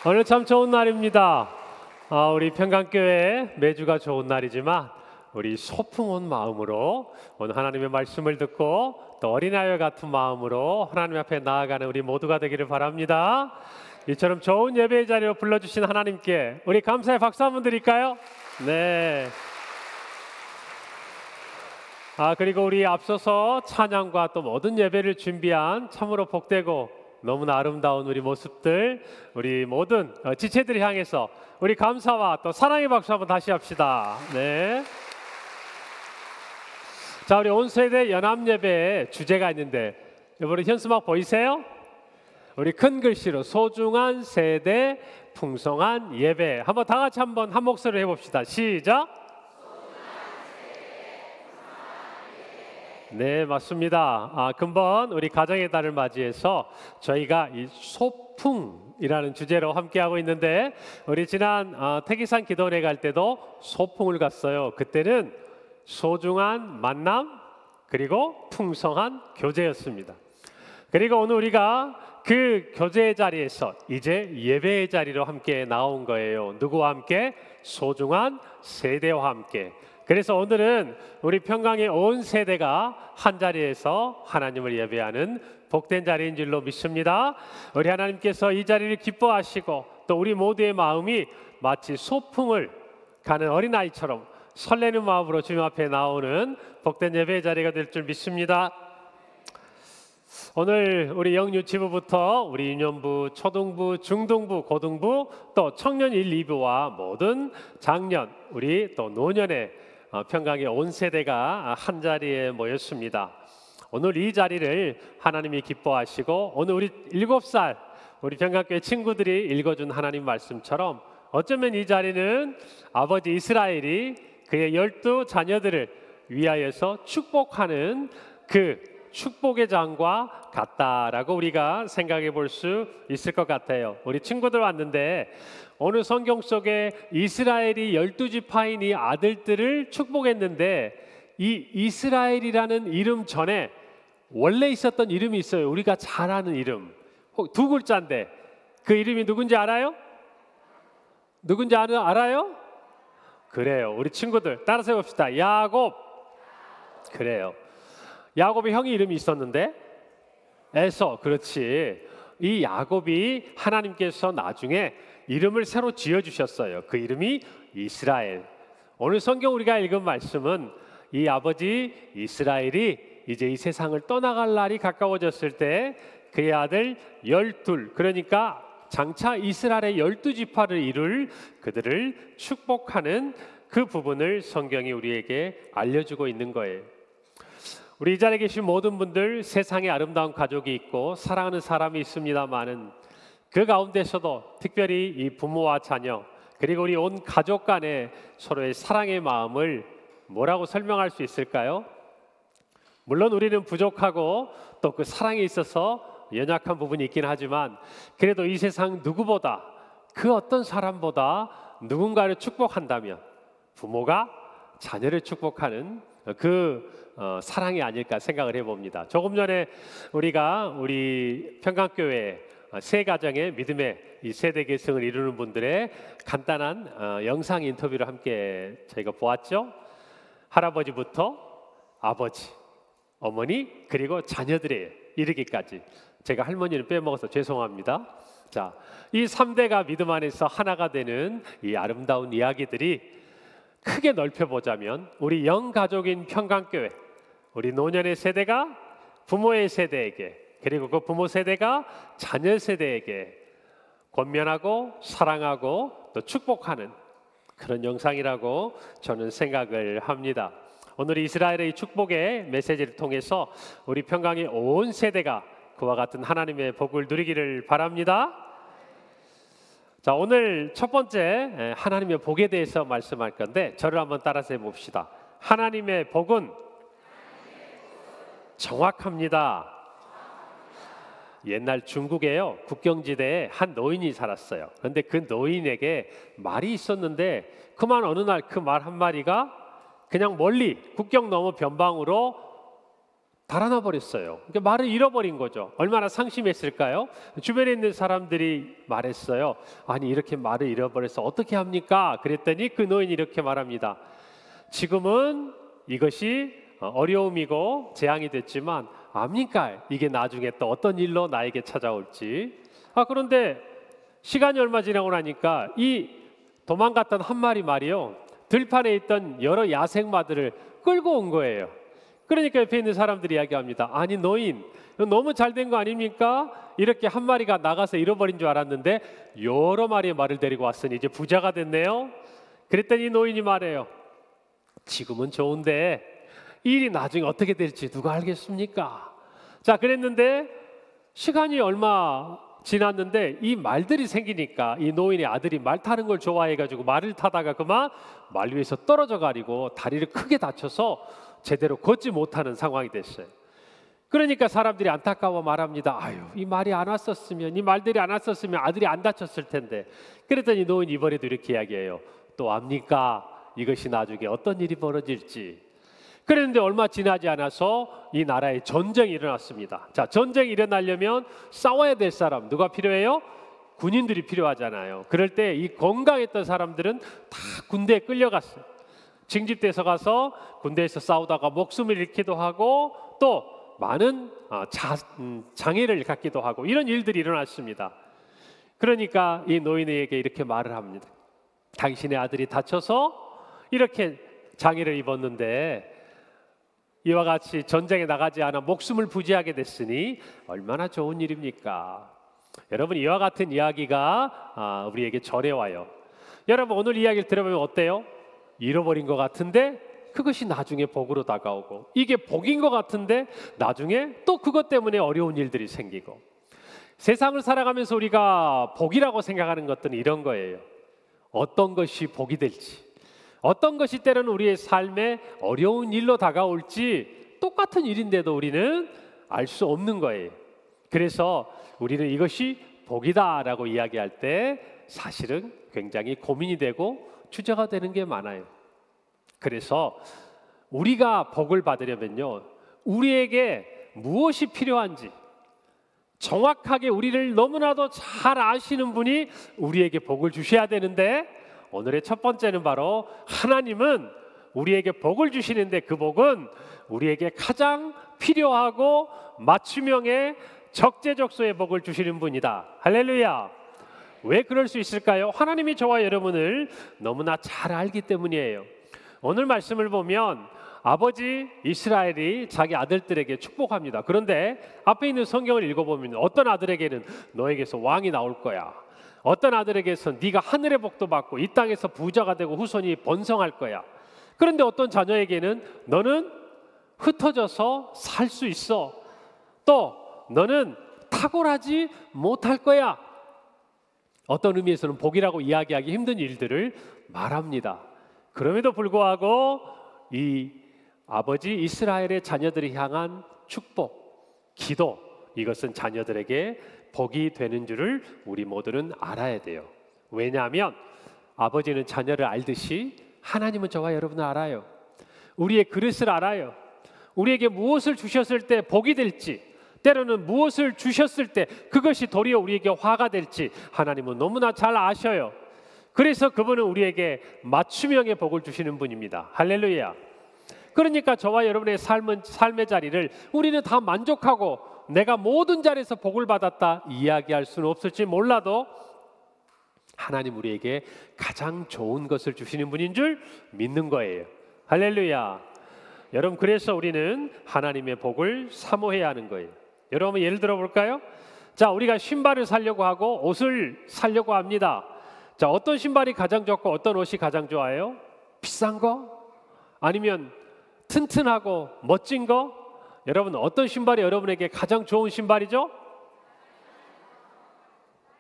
오늘 참 좋은 날입니다. 우리 평강교회 매주가 좋은 날이지만 우리 소풍 온 마음으로 오늘 하나님의 말씀을 듣고 또 어린아이와 같은 마음으로 하나님 앞에 나아가는 우리 모두가 되기를 바랍니다. 이처럼 좋은 예배의 자리로 불러주신 하나님께 우리 감사의 박수 한번 드릴까요? 네. 그리고 우리 앞서서 찬양과 또 모든 예배를 준비한 참으로 복되고 너무나 아름다운 우리 모습들, 우리 모든 지체들을 향해서 우리 감사와 또 사랑의 박수 한번 다시 합시다. 네. 자, 우리 온 세대 연합 예배에 주제가 있는데 이번에 현수막 보이세요? 우리 큰 글씨로 소중한 세대 풍성한 예배, 한번 다 같이 한번 한 목소리로 해봅시다. 시작. 네, 맞습니다. 금번 우리 가정의 달을 맞이해서 저희가 이 소풍이라는 주제로 함께하고 있는데 우리 지난 태기산 기도원에 갈 때도 소풍을 갔어요. 그때는 소중한 만남 그리고 풍성한 교제였습니다. 그리고 오늘 우리가 그 교제의 자리에서 이제 예배의 자리로 함께 나온 거예요. 누구와 함께? 소중한 세대와 함께. 그래서 오늘은 우리 평강의 온 세대가 한 자리에서 하나님을 예배하는 복된 자리인 줄로 믿습니다. 우리 하나님께서 이 자리를 기뻐하시고 또 우리 모두의 마음이 마치 소풍을 가는 어린아이처럼 설레는 마음으로 주님 앞에 나오는 복된 예배의 자리가 될 줄 믿습니다. 오늘 우리 영유치부부터 우리 유년부, 초등부, 중등부, 고등부 또 청년 1, 2부와 모든 장년, 우리 또 노년의 평강의 온 세대가 한 자리에 모였습니다. 오늘 이 자리를 하나님이 기뻐하시고 오늘 우리 7살 우리 평강교회 친구들이 읽어준 하나님 말씀처럼 어쩌면 이 자리는 아버지 이스라엘이 그의 12 자녀들을 위하여서 축복하는 그 축복의 장과 같다라고 우리가 생각해 볼 수 있을 것 같아요. 우리 친구들 왔는데 오늘 성경 속에 이스라엘이 12지파인 이 아들들을 축복했는데 이 이스라엘이라는 이름 전에 원래 있었던 이름이 있어요. 우리가 잘 아는 이름. 두 글자인데 그 이름이 누군지 알아요? 누군지 알아요? 그래요. 우리 친구들 따라서 해봅시다. 야곱. 그래요. 야곱의 형이 이름이 있었는데 에서. 그렇지. 이 야곱이 하나님께서 나중에 이름을 새로 지어주셨어요. 그 이름이 이스라엘. 오늘 성경 우리가 읽은 말씀은 이 아버지 이스라엘이 이제 이 세상을 떠나갈 날이 가까워졌을 때 그의 아들 12, 그러니까 장차 이스라엘의 12지파를 이룰 그들을 축복하는 그 부분을 성경이 우리에게 알려주고 있는 거예요. 우리 이 자리에 계신 모든 분들 세상에 아름다운 가족이 있고 사랑하는 사람이 있습니다마는 그 가운데서도 특별히 이 부모와 자녀 그리고 우리 온 가족 간의 서로의 사랑의 마음을 뭐라고 설명할 수 있을까요? 물론 우리는 부족하고 또 그 사랑에 있어서 연약한 부분이 있긴 하지만 그래도 이 세상 누구보다 그 어떤 사람보다 누군가를 축복한다면 부모가 자녀를 축복하는 그 사랑이 아닐까 생각을 해봅니다. 조금 전에 우리 평강교회 세 가정의 믿음의 이 세대 계승을 이루는 분들의 간단한 영상 인터뷰를 함께 저희가 보았죠. 할아버지부터 아버지, 어머니 그리고 자녀들에 이르기까지. 제가 할머니를 빼먹어서 죄송합니다. 자, 이 3대가 믿음 안에서 하나가 되는 이 아름다운 이야기들이 크게 넓혀보자면 우리 영가족인 평강교회, 우리 노년의 세대가 부모의 세대에게 그리고 그 부모 세대가 자녀 세대에게 권면하고 사랑하고 또 축복하는 그런 영상이라고 저는 생각을 합니다. 오늘 이스라엘의 축복의 메시지를 통해서 우리 평강의 온 세대가 그와 같은 하나님의 복을 누리기를 바랍니다. 자, 오늘 첫 번째 하나님의 복에 대해서 말씀할 건데 저를 한번 따라서 해봅시다. 하나님의 복은 정확합니다. 옛날 중국에요, 국경지대에 한 노인이 살았어요. 그런데 그 노인에게 말이 있었는데 그만 어느 날 그 말 한마디가 그냥 멀리 국경 너머 변방으로 달아나 버렸어요. 그러니까 말을 잃어버린 거죠. 얼마나 상심했을까요? 주변에 있는 사람들이 말했어요. 아니 이렇게 말을 잃어버려서 어떻게 합니까? 그랬더니 그 노인이 이렇게 말합니다. 지금은 이것이 어려움이고 재앙이 됐지만 압니까? 이게 나중에 또 어떤 일로 나에게 찾아올지. 그런데 시간이 얼마 지나고 나니까 이 도망갔던 한 마리 말이요, 들판에 있던 여러 야생마들을 끌고 온 거예요. 그러니까 옆에 있는 사람들이 이야기합니다. 아니 노인, 너무 잘된 거 아닙니까? 이렇게 한 마리가 나가서 잃어버린 줄 알았는데 여러 마리의 말을 데리고 왔으니 이제 부자가 됐네요. 그랬더니 노인이 말해요. 지금은 좋은데 이 일이 나중에 어떻게 될지 누가 알겠습니까? 자, 그랬는데 시간이 얼마 지났는데 이 말들이 생기니까 이 노인의 아들이 말 타는 걸 좋아해가지고 말을 타다가 그만 말 위에서 떨어져 가지고 다리를 크게 다쳐서 제대로 걷지 못하는 상황이 됐어요. 그러니까 사람들이 안타까워 말합니다. 아유, 이 말이 안 왔었으면, 이 말들이 안 왔었으면 아들이 안 다쳤을 텐데. 그랬더니 노인이 이번에도 이렇게 이야기해요. 또 압니까? 이것이 나중에 어떤 일이 벌어질지. 그런데 얼마 지나지 않아서 이 나라에 전쟁이 일어났습니다. 자, 전쟁이 일어나려면 싸워야 될 사람 누가 필요해요? 군인들이 필요하잖아요. 그럴 때 이 건강했던 사람들은 다 군대에 끌려갔어요. 징집돼서 가서 군대에서 싸우다가 목숨을 잃기도 하고 또 많은 장애를 갖기도 하고 이런 일들이 일어났습니다. 그러니까 이 노인에게 이렇게 말을 합니다. 당신의 아들이 다쳐서 이렇게 장애를 입었는데 이와 같이 전쟁에 나가지 않아 목숨을 부지하게 됐으니 얼마나 좋은 일입니까? 여러분, 이와 같은 이야기가 우리에게 전해와요. 여러분, 오늘 이야기를 들어보면 어때요? 잃어버린 것 같은데 그것이 나중에 복으로 다가오고, 이게 복인 것 같은데 나중에 또 그것 때문에 어려운 일들이 생기고. 세상을 살아가면서 우리가 복이라고 생각하는 것들은 이런 거예요. 어떤 것이 복이 될지, 어떤 것이 때로는 우리의 삶에 어려운 일로 다가올지 똑같은 일인데도 우리는 알 수 없는 거예요. 그래서 우리는 이것이 복이다라고 이야기할 때 사실은 굉장히 고민이 되고 주저가 되는 게 많아요. 그래서 우리가 복을 받으려면요, 우리에게 무엇이 필요한지 정확하게 우리를 너무나도 잘 아시는 분이 우리에게 복을 주셔야 되는데, 오늘의 첫 번째는 바로 하나님은 우리에게 복을 주시는데 그 복은 우리에게 가장 필요하고 맞춤형의 적재적소의 복을 주시는 분이다. 할렐루야. 왜 그럴 수 있을까요? 하나님이 저와 여러분을 너무나 잘 알기 때문이에요. 오늘 말씀을 보면 아버지 이스라엘이 자기 아들들에게 축복합니다. 그런데 앞에 있는 성경을 읽어보면 어떤 아들에게는 너에게서 왕이 나올 거야, 어떤 아들에게서 네가 하늘의 복도 받고 이 땅에서 부자가 되고 후손이 번성할 거야. 그런데 어떤 자녀에게는 너는 흩어져서 살 수 있어, 또 너는 탁월하지 못할 거야. 어떤 의미에서는 복이라고 이야기하기 힘든 일들을 말합니다. 그럼에도 불구하고 이 아버지 이스라엘의 자녀들이 향한 축복, 기도, 이것은 자녀들에게 복이 되는 줄을 우리 모두는 알아야 돼요. 왜냐하면 아버지는 자녀를 알듯이 하나님은 저와 여러분을 알아요. 우리의 그릇을 알아요. 우리에게 무엇을 주셨을 때 복이 될지, 때로는 무엇을 주셨을 때 그것이 도리어 우리에게 화가 될지 하나님은 너무나 잘 아셔요. 그래서 그분은 우리에게 맞춤형의 복을 주시는 분입니다. 할렐루야. 그러니까 저와 여러분의 삶의 자리를 우리는 다 만족하고 내가 모든 자리에서 복을 받았다 이야기할 수는 없을지 몰라도 하나님 우리에게 가장 좋은 것을 주시는 분인 줄 믿는 거예요. 할렐루야. 여러분, 그래서 우리는 하나님의 복을 사모해야 하는 거예요. 여러분, 예를 들어 볼까요? 자, 우리가 신발을 사려고 하고 옷을 사려고 합니다. 자, 어떤 신발이 가장 좋고 어떤 옷이 가장 좋아요? 비싼 거? 아니면 튼튼하고 멋진 거? 여러분, 어떤 신발이 여러분에게 가장 좋은 신발이죠?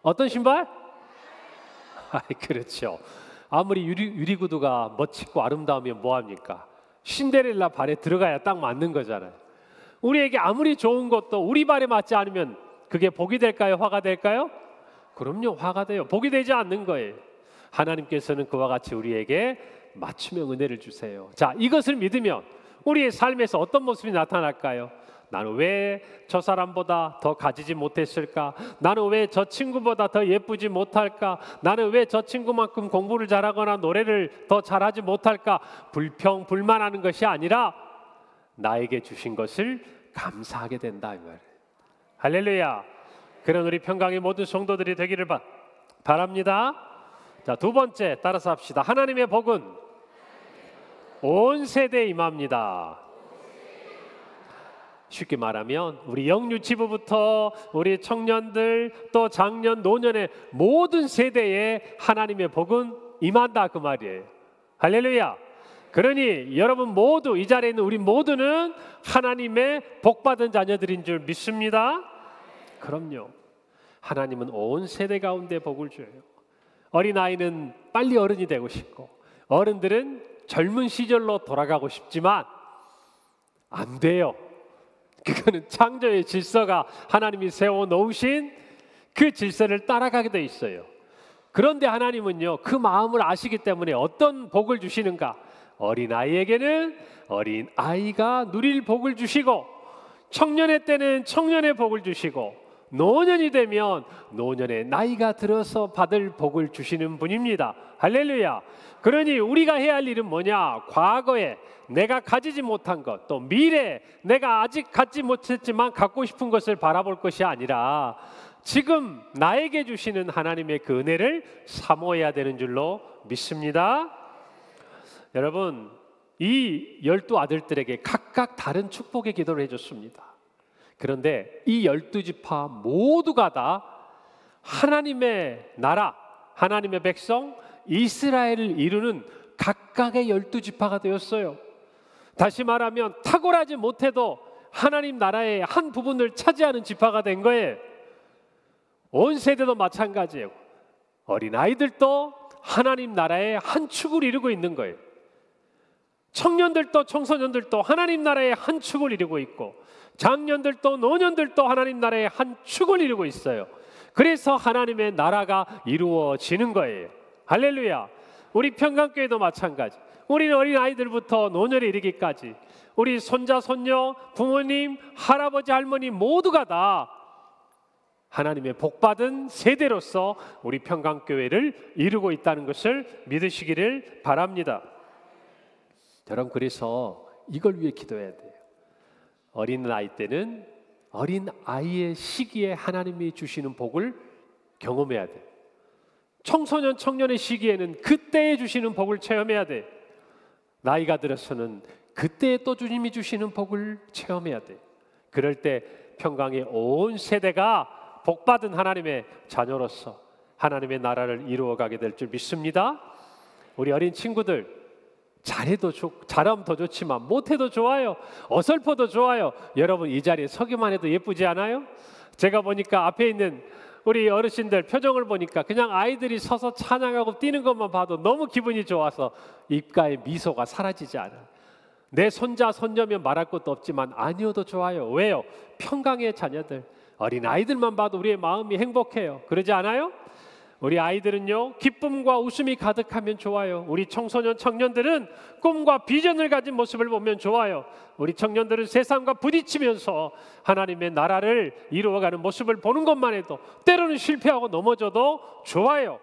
어떤 신발? 그렇죠. 아무리 유리구두가 멋지고 아름다우면 뭐합니까? 신데렐라 발에 들어가야 딱 맞는 거잖아요. 우리에게 아무리 좋은 것도 우리 발에 맞지 않으면 그게 복이 될까요? 화가 될까요? 그럼요, 화가 돼요. 복이 되지 않는 거예요. 하나님께서는 그와 같이 우리에게 맞춤형 은혜를 주세요. 자, 이것을 믿으면 우리의 삶에서 어떤 모습이 나타날까요? 나는 왜 저 사람보다 더 가지지 못했을까? 나는 왜 저 친구보다 더 예쁘지 못할까? 나는 왜 저 친구만큼 공부를 잘하거나 노래를 더 잘하지 못할까? 불평, 불만하는 것이 아니라 나에게 주신 것을 감사하게 된다 이 말이에요. 할렐루야. 그런 우리 평강의 모든 성도들이 되기를 바랍니다. 자, 두 번째 따라서 합시다. 하나님의 복은 온 세대에 임합니다. 쉽게 말하면 우리 영유치부부터 우리 청년들 또 장년 노년의 모든 세대에 하나님의 복은 임한다 그 말이에요. 할렐루야. 그러니 여러분 모두 이 자리에 있는 우리 모두는 하나님의 복받은 자녀들인 줄 믿습니다. 그럼요. 하나님은 온 세대 가운데 복을 줘요. 어린아이는 빨리 어른이 되고 싶고 어른들은 젊은 시절로 돌아가고 싶지만 안 돼요. 그거는 창조의 질서가 하나님이 세워놓으신 그 질서를 따라가게 돼 있어요. 그런데 하나님은요, 그 마음을 아시기 때문에 어떤 복을 주시는가? 어린아이에게는 어린아이가 누릴 복을 주시고, 청년의 때는 청년의 복을 주시고, 노년이 되면 노년의 나이가 들어서 받을 복을 주시는 분입니다. 할렐루야. 그러니 우리가 해야 할 일은 뭐냐? 과거에 내가 가지지 못한 것, 또 미래에 내가 아직 갖지 못했지만 갖고 싶은 것을 바라볼 것이 아니라 지금 나에게 주시는 하나님의 그 은혜를 사모해야 되는 줄로 믿습니다. 여러분, 이 12 아들들에게 각각 다른 축복의 기도를 해줬습니다. 그런데 이 12지파 모두가 다 하나님의 나라, 하나님의 백성 이스라엘을 이루는 각각의 12지파가 되었어요. 다시 말하면 탁월하지 못해도 하나님 나라의 한 부분을 차지하는 지파가 된 거예요. 온 세대도 마찬가지예요. 어린아이들도 하나님 나라의 한 축을 이루고 있는 거예요. 청년들도 청소년들도 하나님 나라의 한 축을 이루고 있고, 장년들도 노년들도 하나님 나라의 한 축을 이루고 있어요. 그래서 하나님의 나라가 이루어지는 거예요. 할렐루야. 우리 평강교회도 마찬가지. 우리는 어린아이들부터 노년에 이르기까지 우리 손자 손녀 부모님 할아버지 할머니 모두가 다 하나님의 복받은 세대로서 우리 평강교회를 이루고 있다는 것을 믿으시기를 바랍니다. 여러분, 그래서 이걸 위해 기도해야 돼요. 어린아이 때는 어린아이의 시기에 하나님이 주시는 복을 경험해야 돼요. 청소년 청년의 시기에는 그때에 주시는 복을 체험해야 돼. 나이가 들어서는 그때에 또 주님이 주시는 복을 체험해야 돼. 그럴 때 평강의 온 세대가 복받은 하나님의 자녀로서 하나님의 나라를 이루어가게 될 줄 믿습니다. 우리 어린 친구들, 잘하면 더 좋지만 못해도 좋아요. 어설퍼도 좋아요. 여러분, 이 자리에 서기만 해도 예쁘지 않아요? 제가 보니까 앞에 있는 우리 어르신들 표정을 보니까 그냥 아이들이 서서 찬양하고 뛰는 것만 봐도 너무 기분이 좋아서 입가에 미소가 사라지지 않아요. 내 손자 손녀면 말할 것도 없지만 아니어도 좋아요. 왜요? 평강의 자녀들, 어린아이들만 봐도 우리의 마음이 행복해요. 그러지 않아요? 우리 아이들은요, 기쁨과 웃음이 가득하면 좋아요. 우리 청소년 청년들은 꿈과 비전을 가진 모습을 보면 좋아요. 우리 청년들은 세상과 부딪히면서 하나님의 나라를 이루어가는 모습을 보는 것만 해도 때로는 실패하고 넘어져도 좋아요.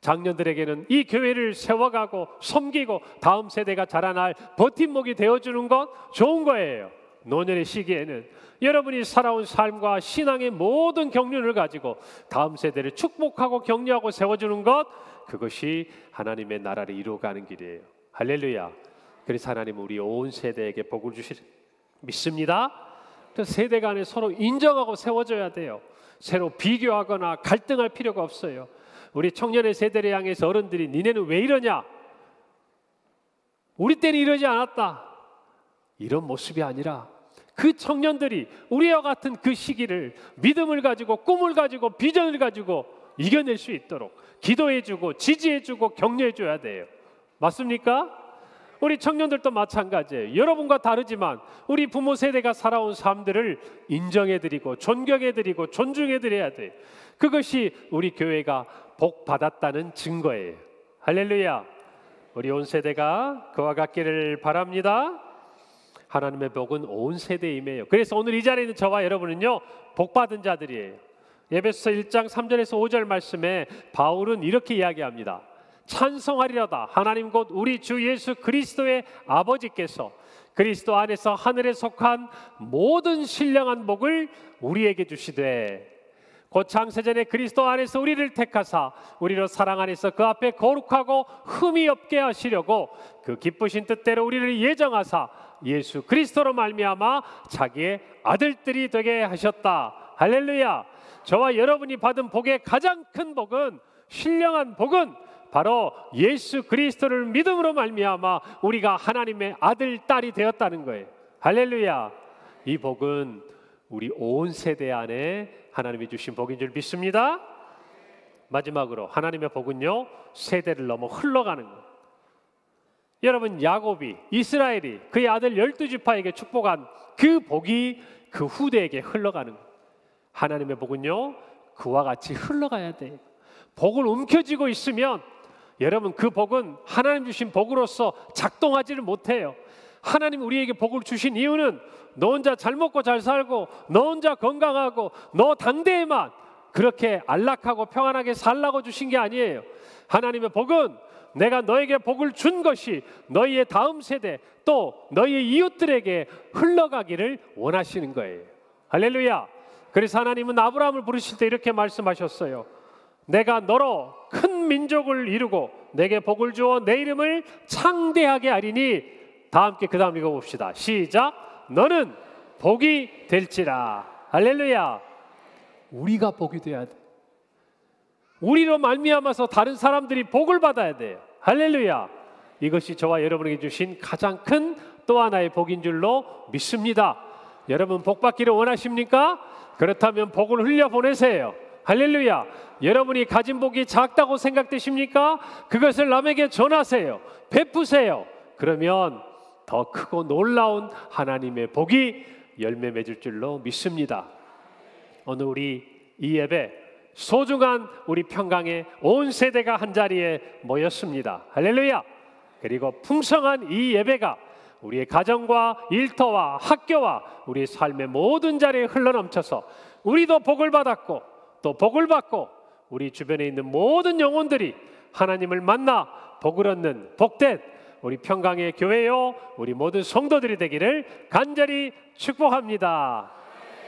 장년들에게는 이 교회를 세워가고 섬기고 다음 세대가 자라날 버팀목이 되어주는 것 좋은 거예요. 노년의 시기에는 여러분이 살아온 삶과 신앙의 모든 경륜을 가지고 다음 세대를 축복하고 격려하고 세워주는 것, 그것이 하나님의 나라를 이루어가는 길이에요. 할렐루야. 그래서 하나님은 우리 온 세대에게 복을 주실 믿습니다. 그래서 세대 간에 서로 인정하고 세워줘야 돼요. 서로 비교하거나 갈등할 필요가 없어요. 우리 청년의 세대를 향해서 어른들이 니네는 왜 이러냐? 우리 때는 이러지 않았다. 이런 모습이 아니라 그 청년들이 우리와 같은 그 시기를 믿음을 가지고 꿈을 가지고 비전을 가지고 이겨낼 수 있도록 기도해주고 지지해주고 격려해줘야 돼요. 맞습니까? 우리 청년들도 마찬가지예요. 여러분과 다르지만 우리 부모 세대가 살아온 삶들을 인정해드리고 존경해드리고 존중해드려야 돼요. 그것이 우리 교회가 복 받았다는 증거예요. 할렐루야. 우리 온 세대가 그와 같기를 바랍니다. 하나님의 복은 온 세대에 임해요. 그래서 오늘 이 자리에 있는 저와 여러분은요, 복받은 자들이에요. 에베소서 1장 3절에서 5절 말씀에 바울은 이렇게 이야기합니다. 찬송하리로다 하나님 곧 우리 주 예수 그리스도의 아버지께서 그리스도 안에서 하늘에 속한 모든 신령한 복을 우리에게 주시되 곧 창세전에 그리스도 안에서 우리를 택하사 우리로 사랑 안에서 그 앞에 거룩하고 흠이 없게 하시려고 그 기쁘신 뜻대로 우리를 예정하사 예수 그리스도로 말미암아 자기의 아들들이 되게 하셨다. 할렐루야. 저와 여러분이 받은 복의 가장 큰 복은, 신령한 복은 바로 예수 그리스도를 믿음으로 말미암아 우리가 하나님의 아들, 딸이 되었다는 거예요. 할렐루야. 이 복은 우리 온 세대 안에 하나님이 주신 복인 줄 믿습니다. 마지막으로 하나님의 복은요, 세대를 넘어 흘러가는 거예요. 여러분, 야곱이, 이스라엘이 그의 아들 12지파에게 축복한 그 복이 그 후대에게 흘러가는 거예요. 하나님의 복은요, 그와 같이 흘러가야 돼요. 복을 움켜쥐고 있으면 여러분, 그 복은 하나님 주신 복으로서 작동하지를 못해요. 하나님 우리에게 복을 주신 이유는 너 혼자 잘 먹고 잘 살고 너 혼자 건강하고 너 당대에만 그렇게 안락하고 평안하게 살라고 주신 게 아니에요. 하나님의 복은 내가 너에게 복을 준 것이 너희의 다음 세대 또 너희의 이웃들에게 흘러가기를 원하시는 거예요. 할렐루야. 그래서 하나님은 아브라함을 부르실 때 이렇게 말씀하셨어요. 내가 너로 큰 민족을 이루고 내게 복을 주어 내 이름을 창대하게 하리니, 다 함께 그 다음 읽어봅시다. 시작. 너는 복이 될지라. 할렐루야. 우리가 복이 돼야 돼. 우리로 말미암아서 다른 사람들이 복을 받아야 돼요. 할렐루야. 이것이 저와 여러분에게 주신 가장 큰 또 하나의 복인 줄로 믿습니다. 여러분, 복 받기를 원하십니까? 그렇다면 복을 흘려보내세요. 할렐루야. 여러분이 가진 복이 작다고 생각되십니까? 그것을 남에게 전하세요. 베푸세요. 그러면 더 크고 놀라운 하나님의 복이 열매 맺을 줄로 믿습니다. 오늘 우리 이 예배, 소중한 우리 평강의 온 세대가 한자리에 모였습니다. 할렐루야. 그리고 풍성한 이 예배가 우리의 가정과 일터와 학교와 우리의 삶의 모든 자리에 흘러넘쳐서 우리도 복을 받았고 또 복을 받고 우리 주변에 있는 모든 영혼들이 하나님을 만나 복을 얻는 복된 우리 평강의 교회요, 우리 모든 성도들이 되기를 간절히 축복합니다.